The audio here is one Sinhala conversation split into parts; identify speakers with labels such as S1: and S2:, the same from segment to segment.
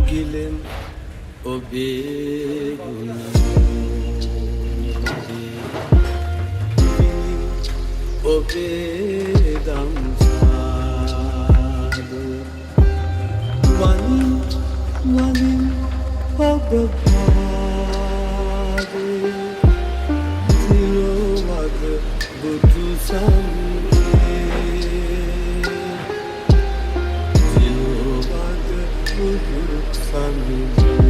S1: මුගිලෙන් ඔබේ ගුණ ඔබේ දම්සාද වනින් ඔබ පාද තිරවග බුදු සම්මේ තිරවග බුදු සම්මේ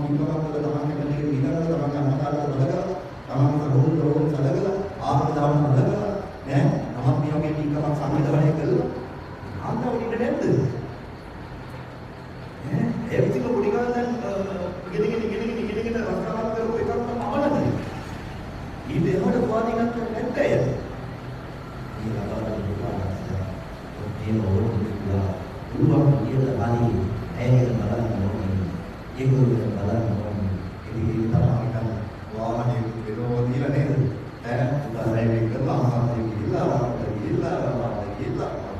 S2: පින්කමක් කරලා තමන් කැමති දේ විතරද තමන් අමතාලට බලලා තමන් රෝහල් සලකලා ආත්ම ධර්ම බලලා ඈ තමන් මේ වගේ පින්කමක් සංවිධානය කළා ආන්දවලිට නැද්ද ඒ විදිහට පොඩි කාලේ දැන් ගෙනගෙන රස්සාවක් කරපු එකක් තමයි අවනදී ඊට එහාට වාදිකත්වයක් නැත්තේ ඒ ඕනෝලා පුළුවන් විදියට හරි ඇයිද බලන්න ඕනේ ඒගොල්ලෝ බලන්න ඕනේ ඉතින් තමයි හිතන්න වාහනේ වෙනව දීලා නේද ඈ උදාහරණයක් කරලා අහන්නේ කියලා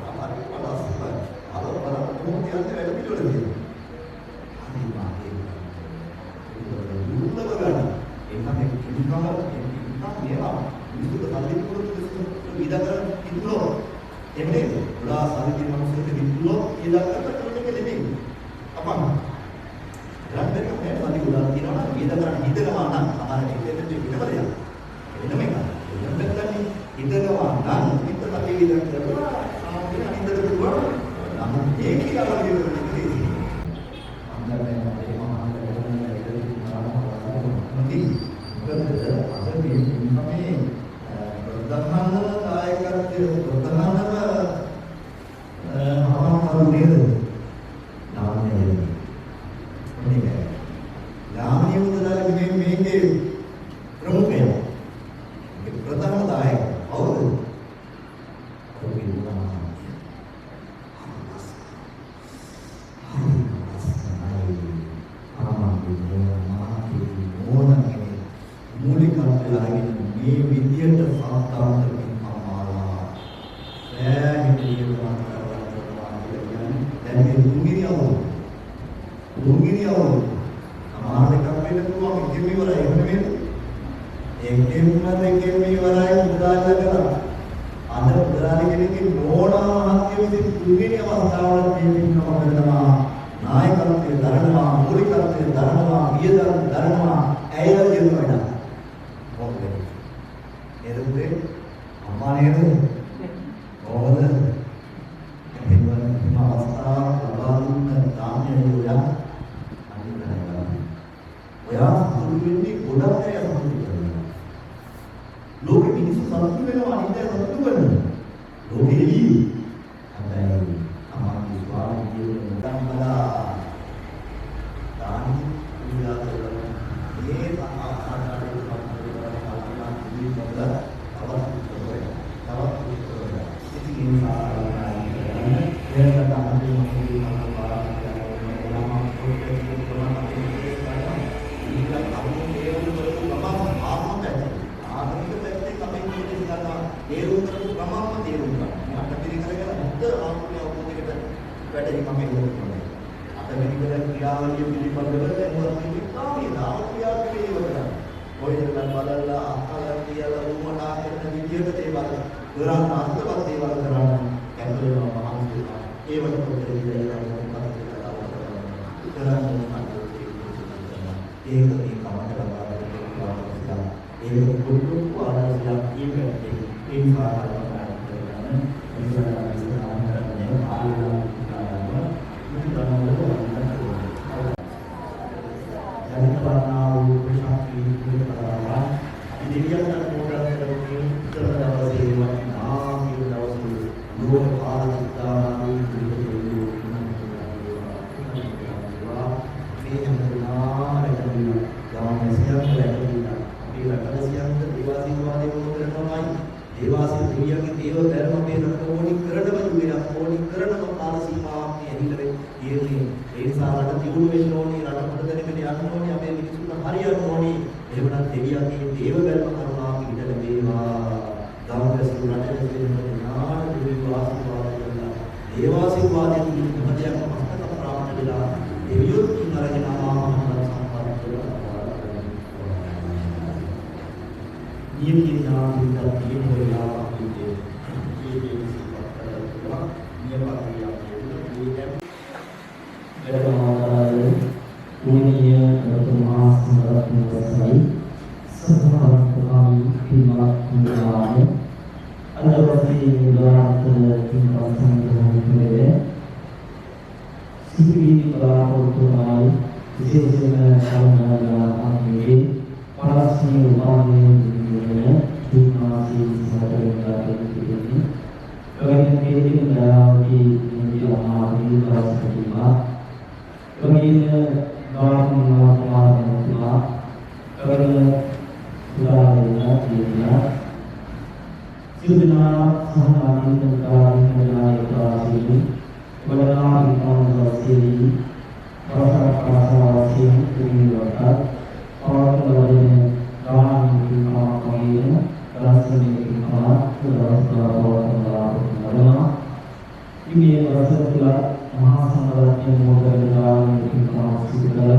S2: අමාරු බලස්ස අර කොහොමද යන්නේ වැඩ පිළිවෙලද අනේ මාගේ දුර්ලභ ගන්න ඒකම කිවිකම මේවා විදුල සල්ලි පොරොත්තු විදකර ඉන්නෝ එන්නේ උලා සල්ලි මනුස්සයෙක් විදුල ඉදකට කරන්නේ නෙමෙයි අපන් රන්දරේ මේ සල්ලි උලා තියනවා විදකර හිතනවා නම් සමහර දෙයක් වෙනවද එනම එක එන්නත් හිතනවා නම් හිතලා වේදන් කරලා ආයෙත් හිතට පුළුවන් නම් ඒක කියලා කියන්නේ අන්දරේ අපේ මහානගරයේ ප්‍රධාන දායකත්වයේ ප්‍රධානම ආමන්ත්‍රණය නාමයේ මොනිකේ නාමයේ උදාහරණ මේකේ ප්‍රමුඛය ප්‍රධාන දායක කවුද මේ විද්‍යට සාස්ත්‍රාන්ත පින්කමාලා සෑහෙන දේවල් කරනවා දැන් මේ දුගිරිය සමහර එකක් වෙන්න පුළුවන් එකෙන් ඉවරයි එහෙම නෙමෙයි එකෙන් ඉවරයි උදාහරණ කරලා අද උදාහරණ කෙනෙක්ගේ නෝනා මහත්මිය විසින් දුගිරිය අවස්ථාවල මේ පින්කම කරනවා නායකත්වයේ දරනවා මූලිකත්වයේ දරනවා වියදම් දරනවා ඇයව කියනවා එරුවේ අම්මා නේද? කොහොමද? එන්නේ මේ අවස්ථාව ලබන්න තාන්නේ ඔයා අනිවාර්යයෙන්ම ඔයා සතුටු වෙන්නේ ගොඩක් අය සතුටු වෙනවා. ලෝකෙ මිනිස්සු සතුටු වෙනවා අනිත් අය සතුටු වෙනවා. ලෝකෙදී හැබැයි අමාරු ස්වාමී ජීවිතේ මුදම්බලා දානි උදාහරණ මේ ආකාරයට ක්‍රියාවලිය පිළිබඳව දැනුවත් වෙනවා ක්‍රියාවලිය ඔයයන් බලලා අහලා කියලා උමනා කරන විදියට දේවල් කරන්න අන්තවත් දේවල් කරන්න කැපවෙනවා මහන්සි වෙනවා ඒවට පොතේ ඉඳලා ඒක මේ කමකට ලබා ඒක පොදු ආරම්භයක් ඉන්නේ ඒ කාරණා කරගෙන දේවාසී දෙවියන්ගේ දේව ධර්ම මේ රටෝණි කරනවලු වෙන ඕනි කරනම කාල සීමාවක් ඇහිලේ යෙන්නේ ඒ නිසා රට දියුණු වෙන්න ඕනි රට හොඳ දැනගෙන යන්න ඕනි අපේ මිනිස්සුන්ට හරියන්න ඕනි එහෙමනම් දෙවියන්ගේ දේව ධර්ම කරුණා පිට ලැබේවා ධම්මදේශ රටේ දෙවියන් නාන දේව ආශිර්වාද කරලා දේවාශිර්වාදයෙන් මොහොතයක් මස්තක ප්‍රාප්ත වෙලා දෙවියොත් ඉන්නරගෙන ආමහත් සම්පත් ये नाम का ये बोला आपके ये सिफात ये बात ये गरमादार पुण्य रतमा संरत्न वसाई सभावकामी हिमालय अनवरती निरात किंपासन होने सिद्धि परावर्तनाय
S3: විශේෂයෙන්ම සම්මානයේ පරස්පර උපාදයේ දිනවල දුන්නාසී සහතරලා දෙන්නේ. ඔයගෙන් කේතින් දාවි නියමාදී දවසකදීමා ඔයගෙන් නාමමාත්මා ඔයගෙන් උදාහරණයක් කියනවා. සිදුනා සහාගින් නායකයාගේ වඩා විපස්සනාසී ප්‍රසාරාසී කුමිවත ආත්මවලින් ගාමිකමාකේන රසනිකමා සුරස්තාවතනා ඉමේ රසතුල මහා සංඝරත්නය මොදලාමිකමා සිදුකල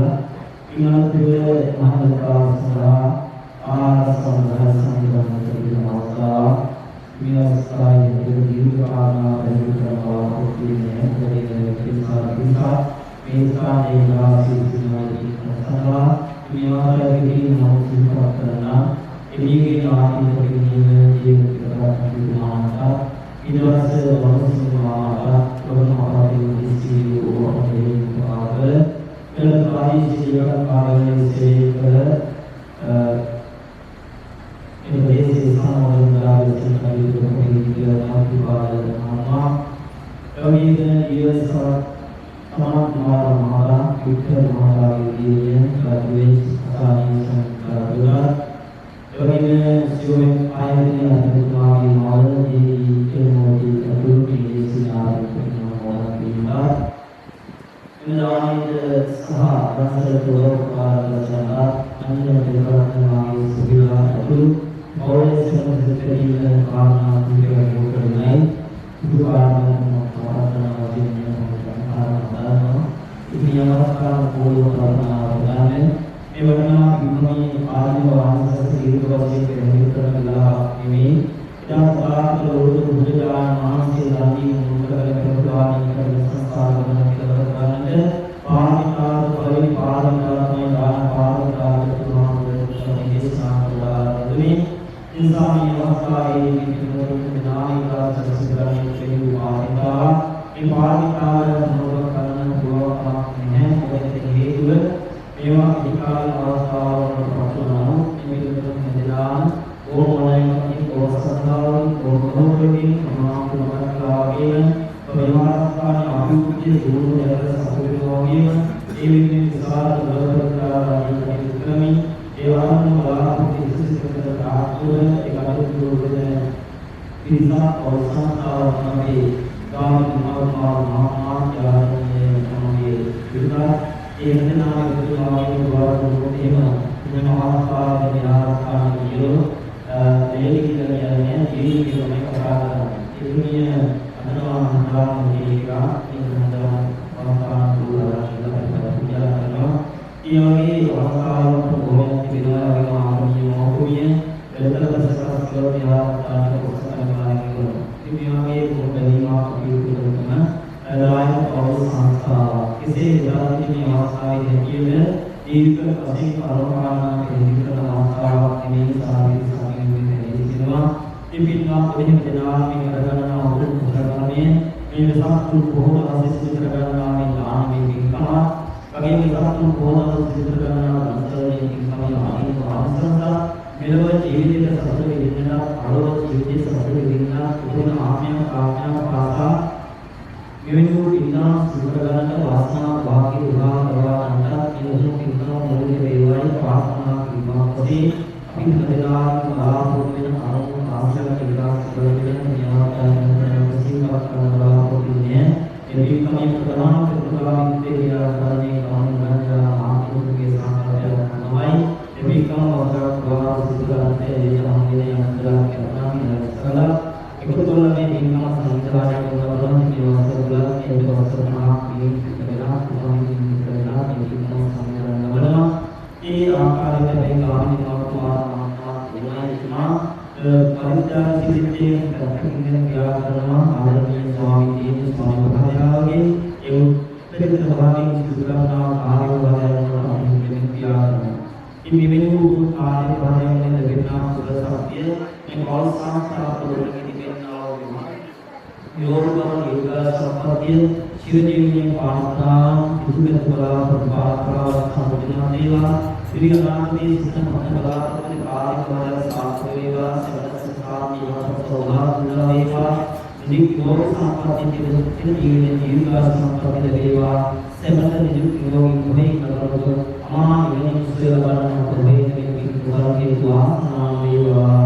S3: ඉනල්පේ මහලකාසරා ආසංඝ සංඝරත්නයවස්සා විනස්සාය දීර්ඝානා පරිත්‍රාවා කුතිනේ පරිදේ කිංසා මේසානේ වාසීතුමානි සම්මා විමාරකේ නෝසිකතරණ එනිගේ නාටි පරිණිය ජීවිතකරණා ඊදවස වනුසුමාලා ප්‍රබෝධමාදී දිසියෝ අපේපාද එලකායි ජීවන කාලයේ සේකල ඉන්දේසි සමාවදාවේ සිටින විද්‍යාත්මකපාදනා එවැනිදෙන ඊවස සමාන්තමාර මහා වික්ටර් මහාගේ ග්‍රැජුවේට් අසානී සංකල්පලා එවැනිදෙන සියුම් ආයතනයේ අධිකාරී මාළදී එමෝදී අතුරුකී සිනාරි මොනවාදීලා ඉන්ද්‍රාණිද සහ රසල තෝරපාරදසනා අන්‍ය දෙකරණාගේ සුභිලා අතුරු මෞලික සම්පූර්ණ කාරණා පිළිවෙල කරනයි දුකාරණ ප්‍රාර්ථනාවකින් ආරම්භ ඉතියාවස්කාර පොළොව ප්‍රාර්ථනාවදානේ මේ වටනා විමුක්තිය ආදී වාසස දීර්ඝවදී කෙරෙහි කරලා මේ ඉතාලි ලෝක බුදුදාන මානසික දානී මුලකල ප්‍රබෝධානී කරන සංස්කාරවල කියලා පානිකාර පරිපාලනකාරමය දාන පාරකාර තුමාගේ සමිතිය සාකච්ඡාවේදී ඉන්සාමී අවස්ථාවේ විමුක්තිය නායිකා සම්සිද්ධානී කෙරෙහි පානිකා මේ පානිකාර මොනව කරන දුරවක් නැහැ මොකද හේතුව මේවා අධිකාර අවස්ථාවවල පතුරනවා මේ විදිහට ඕනෑම ඕසන්තාවන් ඕනෝකෙකින් අමාතුමකලාගෙන පරිමාර්ථාන අභිවෘද්ධිය දුරු යන සතුටෝගිය ඒ විදිහේ විසාර දරතරාදී වික්‍රමී ඒ වගේම බලාපොරොත්තු ඉස්සිකතර ආතුර ඒකට දුරුවෙන පිරිසා අවසන්තාවන්ගේ ගාමිකමාත්මා මහා යාත්‍රාවේ තමයි විතර ඒ වෙනාගේ දුරුවාගේ වරදොතේම මෙම අවස්ථාවේ ආරක්ෂානියෝ දේලිකයන්ගේ ජීවිතේ කතා කරනවා. ඉන්නේ අනුමානතාවේකා ඉන්නවා වස්තාන දුරලා ඉඳලා කරනවා. ඊයෝගේ අවස්ථාවට ඕන විදිහට ආරම්භය මොහොතිය වෙලතරසස් කරනවා ආකාරයට කොටසක් ඉතියාගේ පොඩ්ඩීමා කපියුතුකම රායන පෞල් සංස්ථාව කෙසේ විද්‍යාර්ථී අවස්ථාවේ කියන දීර්ඝ වශයෙන් පරමාණු කෙරෙහිකරන අවස්ථාවක් නෙමෙයි සාහිත්‍ය සමීපයේ සිදුවා ඉපින්නා වෙන දෙනාමි කරගන්නා උතුම් කරගන්නේ මේ විසාතු බොහෝ අසිත කරගන්නා මේ දානමේ පින්කම වගේ විසාතු බොහෝ අසිත කරගන්නා අන්තරයේ පින්කම ආදී ආසන්දා මෙලොව ජීවිතයේ සතුට විඳිනා අලෝක ජීවිතයේ සතුට විඳිනා උතුම් ආත්මය ආඥා පාසා මෙවැනි වූ ඉන්නා සුබකරණක වාසනා වාක්‍ය උදා කරවා අන්තත් ඉනුසු පින්කම මුලික වේවායි ප්‍රාර්ථනා කිරීමා කොටි අපි හදලා බලාපොරොත්තු වෙන අරමුණු ආශාවට විලාස කරගෙන නියමාකාරයෙන් සිහිපත් කරනවා කොටිනේ එදිකමයි ප්‍රධාන ප්‍රතිපදාවින්තේ යාකාරණේ කාමගත ආත්මෝගේ සාකච්ඡා තමයි එදිකම වසරවා සිදුකරන්නේ යමන්නේ අන්තරා කරනවා ඉස්සලා එකතුල මේ නියම සංචාරය කරනවා කියවසලා ඒ වසරනා පිළිවෙලක් උපමින් කරලා නියම සම්මරණවල ඒ ආකාරයට මේ ගාමිකවතුමා එනයිතුමා පරිත්‍යාග සිද්ධියේ දක්ෂිණ ක්‍රියාකරනවා ආදරණීය ස්වාමීන් වහන්සේගේ ඒ උපරිම ස්වභාවයෙන් සිදු කරනා කාර්යවලට අනුකූලව ක්‍රියාකරනවා. මේ මෙවැනි කාර්ය ප්‍රාණයන් ලැබෙනා සුබසත්‍ය මේ කෝල් සංස්ථාවවල ඉදිරියනවා යෝගම යෝග සම්පත්‍ය චිරජීවනයේ පාස්තා පිටුමෙතුලා ප්‍රපාතලා වේවා විරියනාමේ සිත මොන බලාපොරොත්තු කාර්ය වල සාර්ථක වේවා සමත සාමීව සෝභාග වේවා නිකුත් සම්පatti දින ජීවිතේ සම්පatti වේවා සමත නිකුත් මොහේ කරවතු අමා වෙන සුවය බලන කොහේ වරගේ දුආ වේවා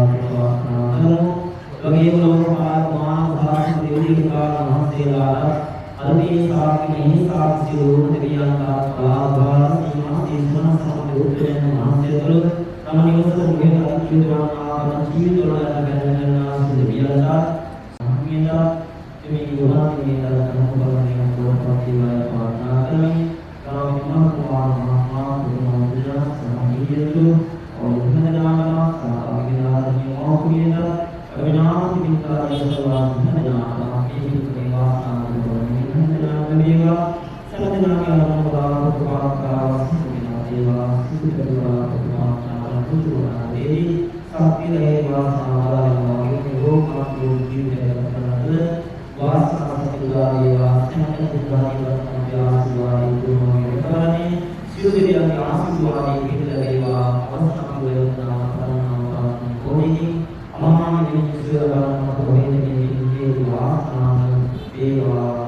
S3: වගේම ලෝකපාලමා භාෂ දේවිකා මහසේලා අරණී සාකිනේ සාක්ෂි රූපදියාන්තා ආභාර සීමා දේශනා සම්පූර්ණ මහසේතුළු තම නිවස මුගෙන අත්විඳවනා ජීවිතවල ගැනගන්නා සිදුවියන්තා සම්මියදා මේ යෝනාදී දරන බලන්නේ කොටපතිවය පානා කරමි කාමිනා කුමාරමහා පුරුමන්දිර සමහියතු ඔවුන්දනාමා සාමිනාදී මොහුයද අවිනාශ විකාරය සවාන්දනාමා මේ වේවා ආනන්දවන්දනාමේවා සමදනාමේ අනුභවපාකාව සිනා දේවා සිතුවා පුමාචාර පුතුනා දේවි සාපිරේවා සාරාමෝගේ රෝගාතුරු ජීවිතයකට වාසනාසිතා දේවා සමදනාමේ වන්දනාමේ දුරෝගේ කරණේ සියුදිරියන්ගේ ආශිර්වාදයේ පිහිට වේවා අවස්ථාව වේදනා කරනවා කොහොමද අමාන විශ්ව බලන කොහේද මේ වාසනාව වේවා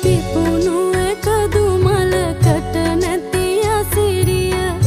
S4: පිපුණු එකදු මලකට නැති අසිරිය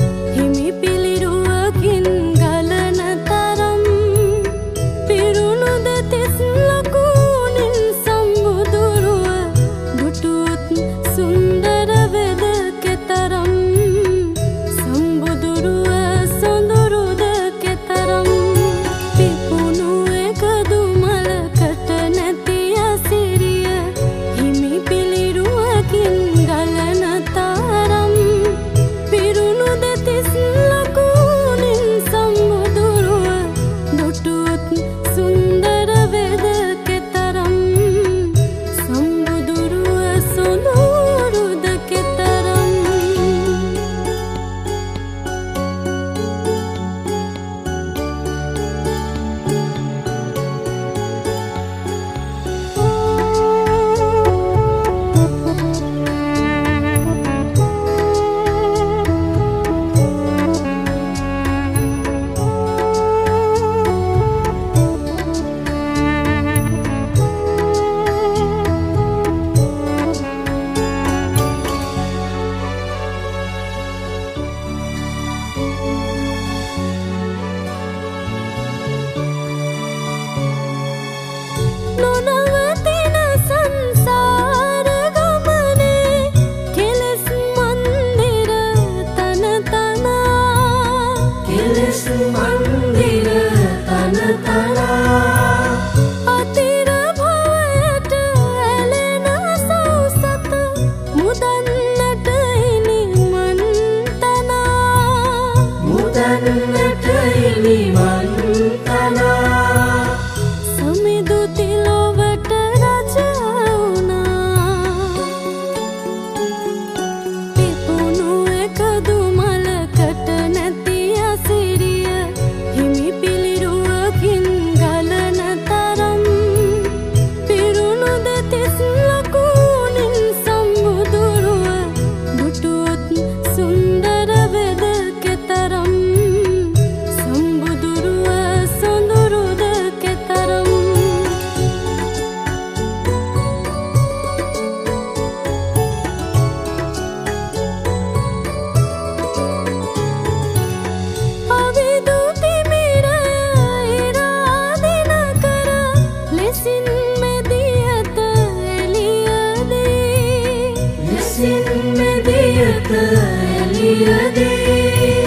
S4: එළියදී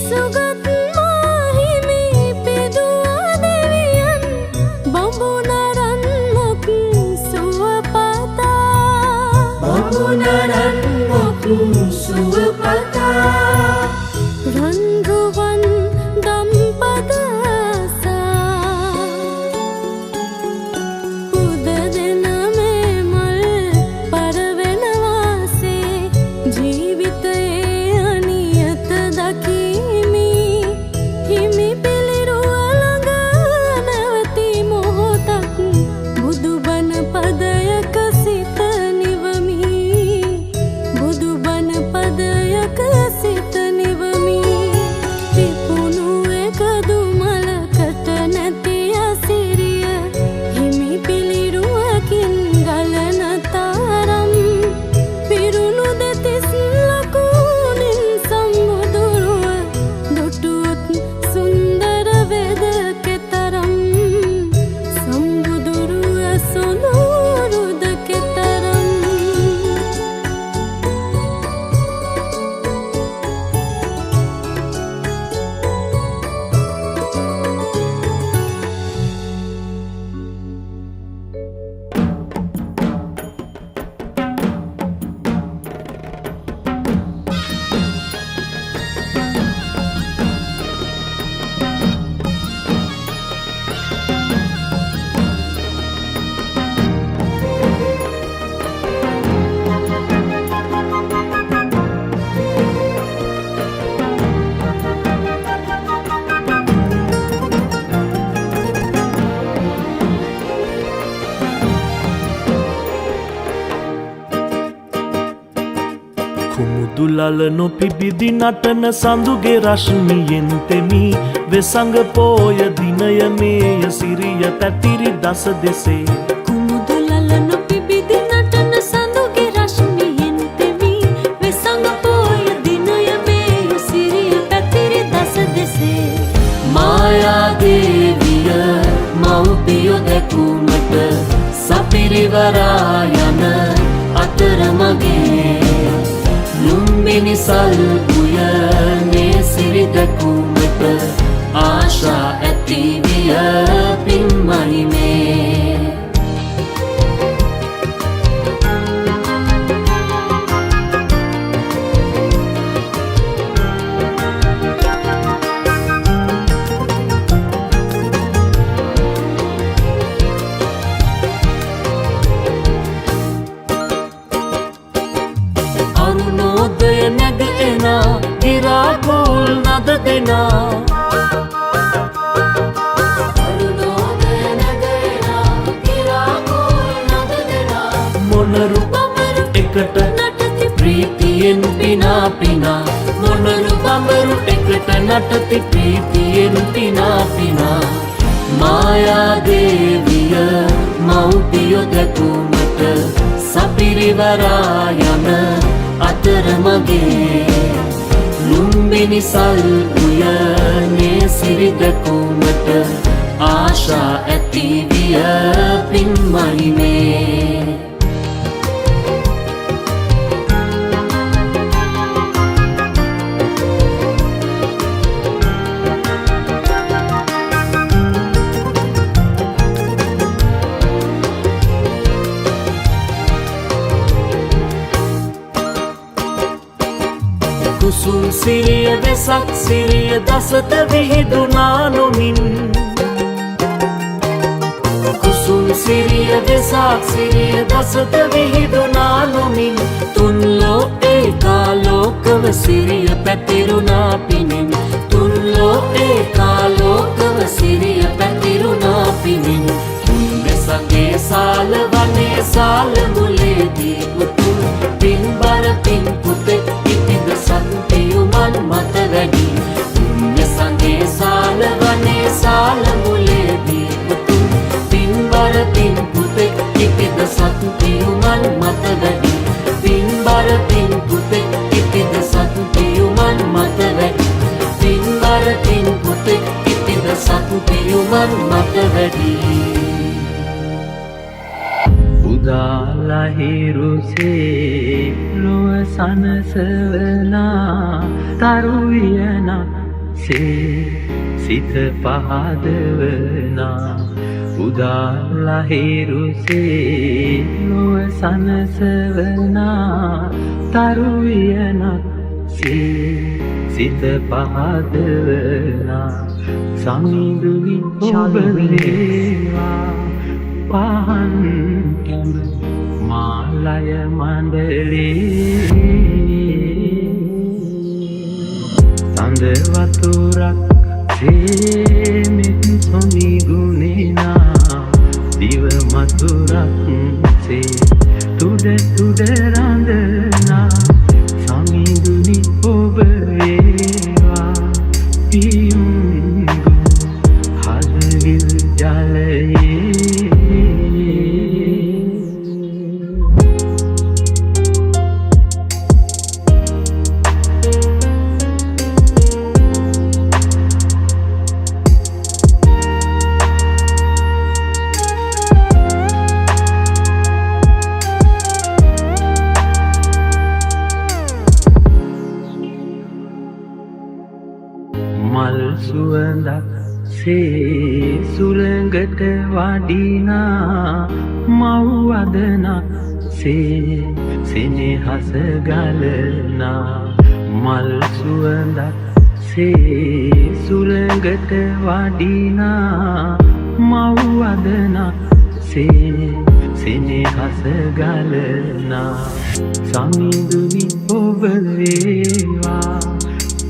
S4: සුගත් මාහිමි පෙදුවා දෙවියන් බඹුනරන් මොක් සුවපතා බඹුනරන් මොක් සුවපතා රන්රුවන් දම්පදසා පුද දෙන මේ මල් පරවෙනවාසේ ජීවිතයේ අනියත දකිමි හිමි පිළිරුව ළඟ නැවති මොහොතක් බුදුබණ පදයක සිත නිවමි බුදුබණ පදයක සිත නිවමි පිපුණු එකදු මලකට නැති අසිරිය හිමි පිළිරුවකින් ගලන තරම් පිරුණු දෙතිස් ලකුණින් සම්මුදුරුව දුටුවොත් සුන්දර වෙද කෙතරම් සම්බුදුරුව සොඳුරුද කෙතරම්
S5: කුමුදුලල නොපිබිදි නටන සඳුගේ රශ්මියෙන් තෙමි වෙසඟ පෝය දිනය මේය සිරිය පැතිරි දස දෙසේ
S4: කුමුදුලල නොපිබිදි නටන සඳුගේ රශ්මියෙන් තෙමි වෙසඟ පෝය දිනය මේය සිරිය පැතිරි දස දෙසේ
S5: මායා දේවිය මව්පියෝ දැකුමට සපිරිවරා යන අතරමගේ ලුම්බිනි සල් උයනේ සිරි දැකුමට ආශා ඇති විය පින්මහිමේ අරුණෝදය නැග එනා ගිරාකෝල් නද දෙනා අරුණෝදය නැග එනා ගිරාකෝල් නද දෙනා මොනරු බඹරු එකට නටති ප්‍රීතියෙන් පිනා පිනා මොනරු බඹරු එකට නටති ප්‍රීතියෙන් පිනා පිනා මායා දේවිය මව්පියෝ දැකුමට සපිරිවරා යන අතරමගේ ලුම්බිනි සල් උයනේ සිරි දැකුමට ආශා ඇති විය පින්මහිමේ කුසුම් සිරිය වෙසක් සිරිය දසත විහිදුනා නොමින් කුසුම් සිරිය වෙසක් සිරිය දසත විහිදුනා නොමින් තුන්ලෝ ඒකාලෝකව සිරිය පැතිරුණා පිණින් තුන්ලෝ ඒකාලෝකව සිරිය පැතිරුණා පිණින් වෙසගේ සාල වනේ සාල මුලේදී උතුම් පින්බර පින් පුතෙක් ඉතිද සත්පියුමන් මත වැඩි වෙසගේ සාල වනේ සාල මුලේදී උතුම් පින්බර පින් පුතෙක් ඉතිද සත්පියුමන් මත වැඩි පින්බර පින් පුතෙක් ඉතිද සත්පියුමන් මත වැඩි පින්බර පින් පුතෙක් ඉතිද සත්පියුමන් මත වැඩි
S3: උදාලහිරුසේ නොව
S6: සනසවනා තරුවියනක් සේ සිත පහදවනා උදාලහිරුසේ නොව සනසවනා තරුවියනක් සේ සිත පහදවනා සමිඳුවි ඔබවේවා පහන් මාලය මණ්ඩලේ සඳ වතුරක් සේමෙත් සොනි ගුණේනා දිව මතුරක් සේ තුඩ තුඩ රඳනා සමිඳුනි ඔබ වේවා පියුම් හදවිල් ජලයේ මල් සුවඳක් සේ සුළඟට වඩිනා මව්වදනක් සේ සෙනෙහස ගලනා මල් සුවඳක් සේ සුළඟට වඩිනා මව්වදනක් සේ සෙනෙහස ගලනා සමිඳුනි ඔබ වේවා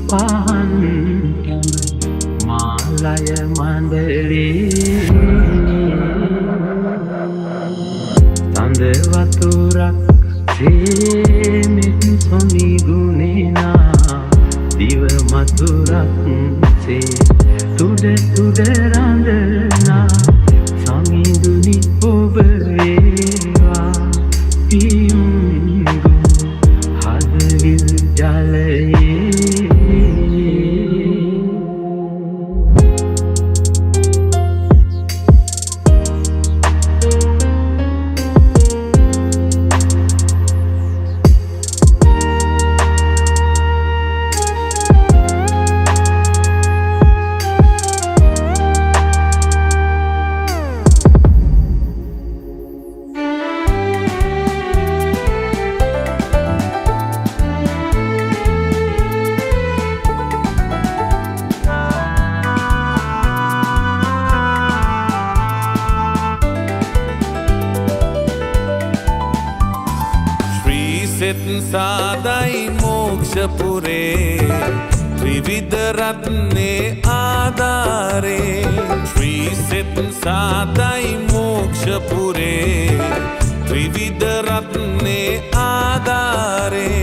S6: පහන් මාලය මණ්ඩලේ සඳ වතුරක් සේමෙත් සොනි ගුණේනා දිව මතුරක් සේ තුඩ තුඩ රඳනා සමිඳුනි ඔබ වේවා පියුම් හදවිල් ජලයේ
S1: සෙත් සාදයි මෝක්ෂපුරේ ත්‍රිවිධ රත්නේ ආධාරේ ශ්‍රී සෙත් සාදයි මෝක්ෂපුරේ ත්‍රිවිධ රත්නේ ආධාරේ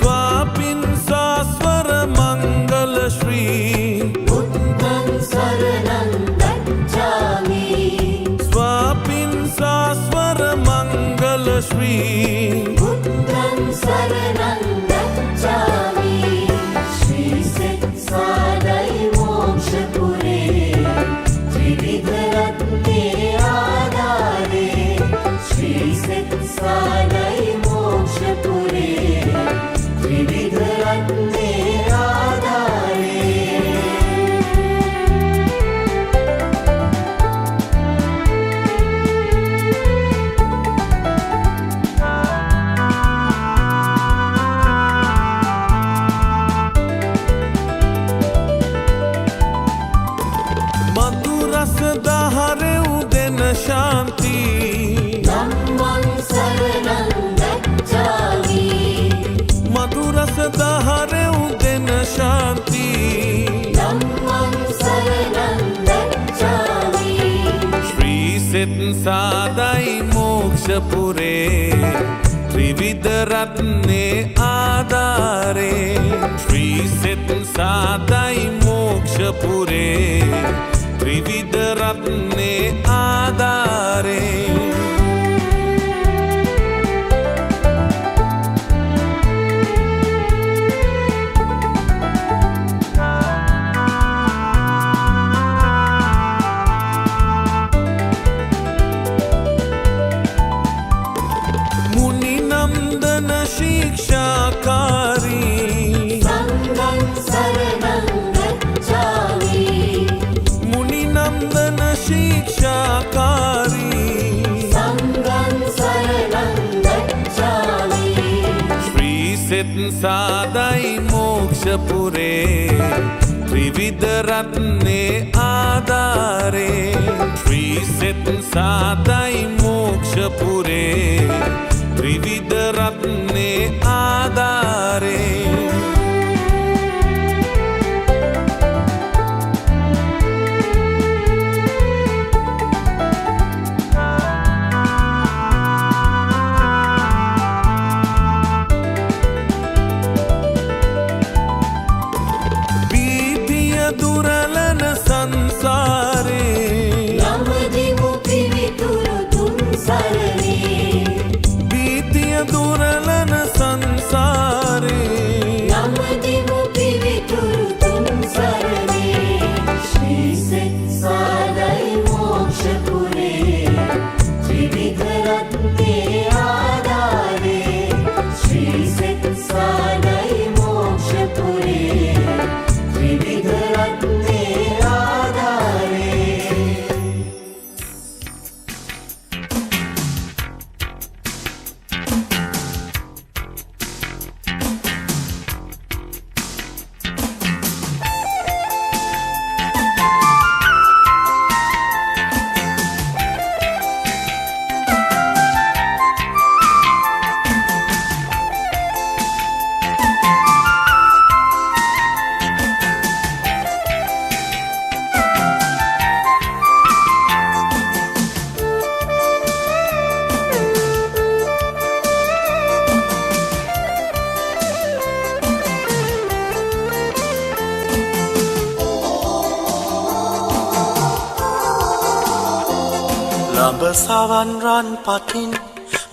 S1: ස්වාපින් සාස්වර මංගල ශ්‍රී
S4: බුද්ධං සරණං ගච්ඡාමි
S1: ස්වාපින් සාස්වර මංගල ශ්‍රී
S4: शरणं गच्छामि श्री सत्सादय मोक्षपुरे त्रिविधरत्ने आधारे श्री सत्सादय मोक्षपुरे त्रिविधरत्ने आधारे
S1: शांति
S4: धम्मं शरणं गच्छामि
S1: मधुरस दहरे उदिन शांति
S4: धम्मं शरणं गच्छामि
S1: श्री सिद्ध सादई मोक्षपुरे त्रिविध रत्ने आधारे श्री सिद्ध सादई मोक्षपुरे त्रिविध रत्ने आधारे मुनि नंदन शिक्षा සෙත් සාදයි මෝක්ෂපුරේ ත්‍රිවිධ රත්නේ ආධාරේ ශ්‍රී සෙත් සාදයි මෝක්ෂපුරේ ත්‍රිවිධ රත්නේ ආධාරේ දුරලන සංසාරේ
S4: යමදිමු පිවිතුරු තුන් සරණේ
S1: බීතිය දුරලන සංසාරේ
S4: යමදිමු පිවිතුරු තුන් සරණේ ශ්‍රී සෙත් සාදයි මෝක්ෂපුරේ ත්‍රිවිධ රත්නේ ආධාරේ ශ්‍රී සෙත් සාදයි මෝක්ෂපුරේ ත්‍රිවිධ රත්නේ ආධාරේ
S7: ළඹ සවන් රන් පටින්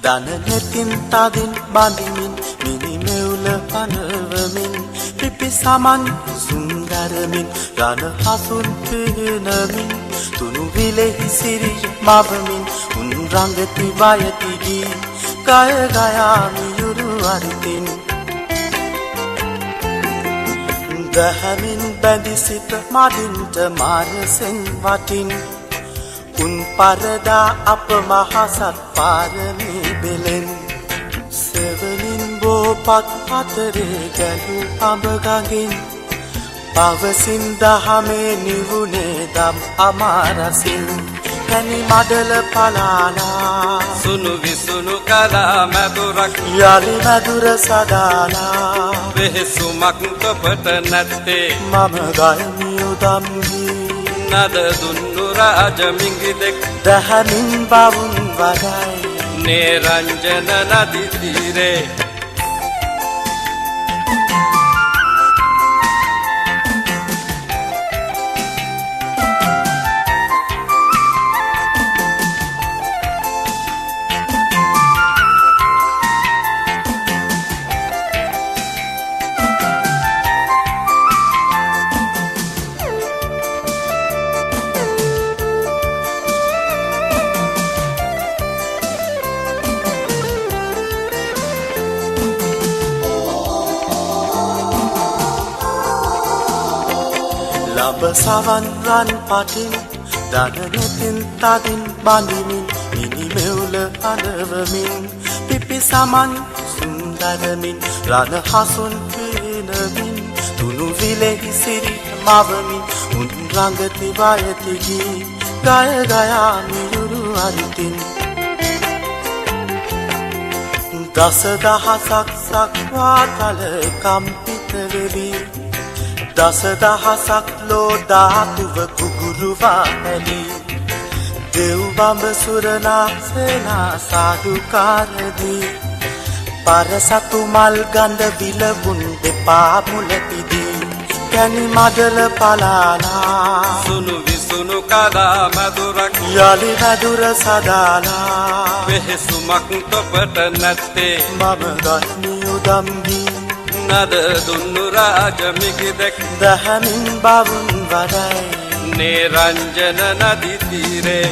S7: දන නෙතින් තදින් බඳිමින් මිනිමෙවුල පනවමින් පිපි සමන් සුන්දරමින් රණ හසුන් පිනමින් තුනු විලෙහි සිරිය මවමින් උන් රංගති බයති ගී ගය ගයාමි යුරු අරිතින් දහමින් බැඳි සිට මදින්ට මාරසෙන් වටින් උන් පරදා අප මහසත් පාරමී බෙලෙන් සෙවනින් බෝපත් අතරේ ගැලු අඹගඟින් පවසින් දහමේ නිවුනේ දම් අමාරසින් පැණි මඩල පලාලා
S6: සුණු විසුණු කලා මැදුරක්
S7: යලි මැදුර සදාලා
S6: වෙහෙසුමක් තොපට නැත්තේ
S7: මම ගයමි උදම්හි
S6: නද දුන්නු රාජ මිංගිදෙක්
S7: දහමින් බවුන් වඩයි
S6: නිරංජන නදි තීරේ
S7: ළඹ සවන් රන් පටින් දන නෙතින් තදින් බඳිමින් මිනිමෙවුල පනවමින් පිපි සමන් සුන්දරමින් රණ හසුන් පිනමින් තුනු විලෙහි සිරිය මවමින් උන් රංගති බයති ගී ගය ගයාමි යුරු අරිතින් දස දහසක් සක්වාතල කම්පිත වෙවි දස දහසක් ලෝ ධාතුව කුගුරුවා ඇලි දෙව් බඹ සුරනා සේනා සාදුකාරදී පරසතු මල් ගඳ විලවුන් දෙපා මුල පිදී පැණි මඩල පලාලා
S6: සුණු විසුණු කලා මැදුරක්
S7: යලි මැදුර සදාලා
S6: වෙහෙසුමක් තොපට නැත්තේ
S7: මම ගත්මි උදම්හි
S6: නද දුන්නු රාජ මිගිදෙක්
S7: දහමින් බවුන් වඩයි
S6: නිරංජන නදි තීරේ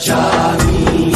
S7: Gacchami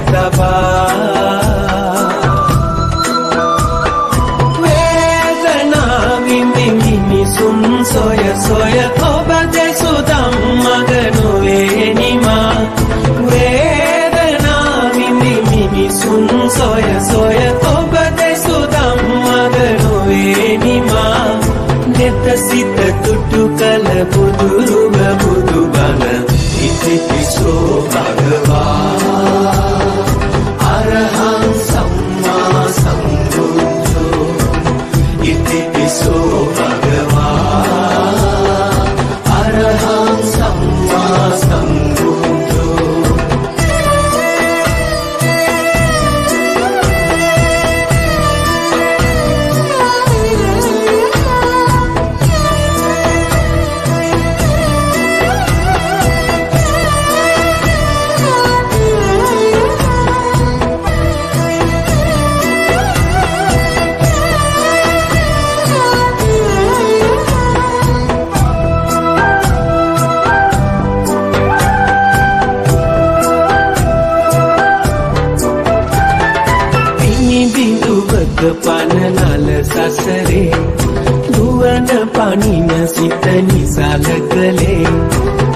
S8: තබා වේදනා විඳිමිනිසුන් සොය සොය ඔබ දෙසු ධම්මග නොවේ නිමා වේදනා විඳිමිනිසුන් සොය සොය ඔබ දෙසු ධම්මග නොවේ නිමා නෙත සිත තුටු කල බුදුරුව බුදුබණ ඉතිපිසෝ භගවා අරහං සම්මා සම්බුද්ධෝ ඉතිපිසෝ භගවා අරහං සම්මා සම්බුද්ධෝ පනනල සසරේ දුවන පනින සිත නිසල කලේ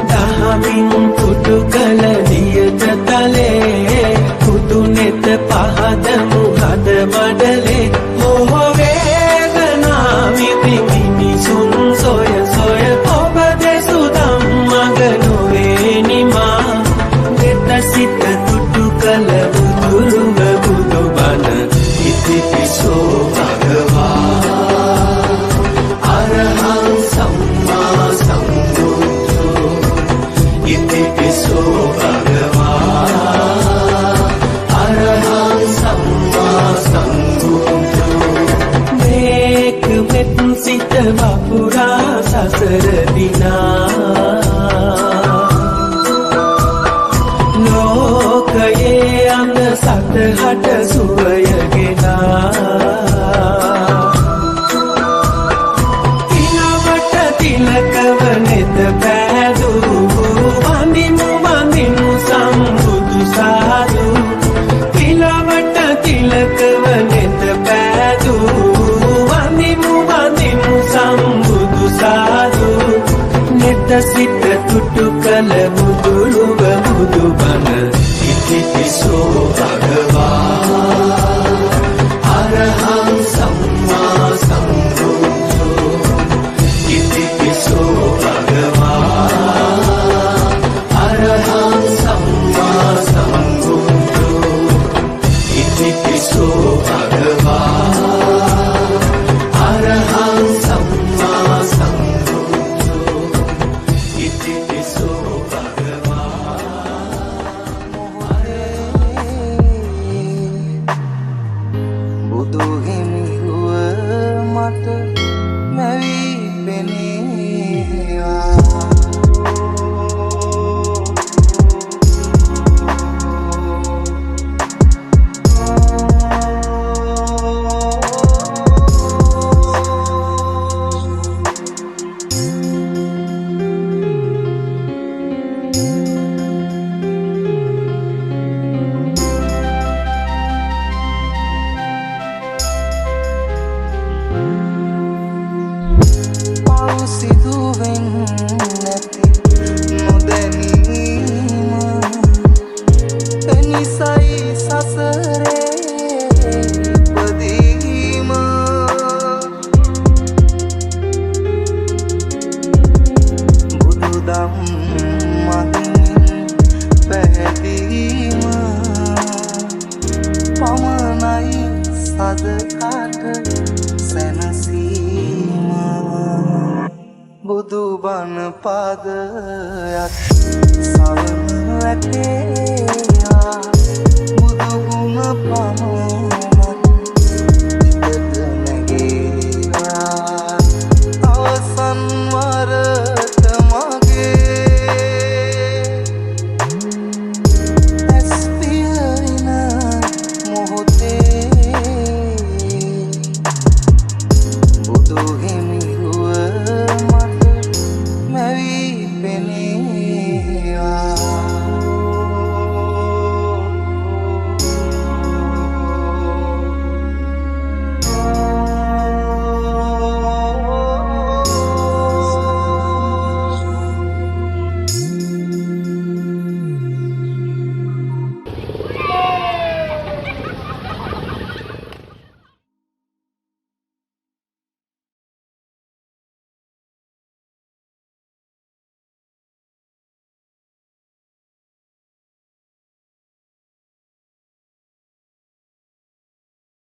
S8: දහමින් පුටු කල දියට තලේ පුතු නෙත පහද මුහද මඩලේ මොහ වේදනා විඳිමිනිසුන් සොය සොය ඔබ දෙසු ධම්මග නොවේ නිමා නෙත සිත තුටු කල බුදුරුව බුදුබණ ඉතිපිසෝ භගවා අරහං සම්මා සම්බුද්ධෝ ඉතිපිසෝ භගවා අරහං සම්මා සම්බුද්ධෝ මේක වෙත් සිත වපුරා සසර දිනා ලෝකයේ අඳ සතහට සුවයගෙනා තිලවට තිලකව නෙත පෑදූ වඳිමු වඳිමු සම්බුදු සාදු තිලවට තිලකව නෙත පෑදූ වඳිමු වඳිමු සම්බුදු සාදු නෙත සිත තුටු කල බුදුරුව බුදුබණ ඉතිපිසෝ භගවා අරහං සම්මා සම්බුද්ධෝ ඉතිපිසෝ භගවා අරහං සම්මා සම්බුද්ධෝ ඉතිපිසෝ භගවා අරහං සම්මා සම්බුද්ධෝ ඉතිපිසෝ
S9: බුදු හිමිරුව මට මැවී පෙනේවා සිදුවෙන් නැති නොදැනීම එනිසයි සසරේ ඉපදී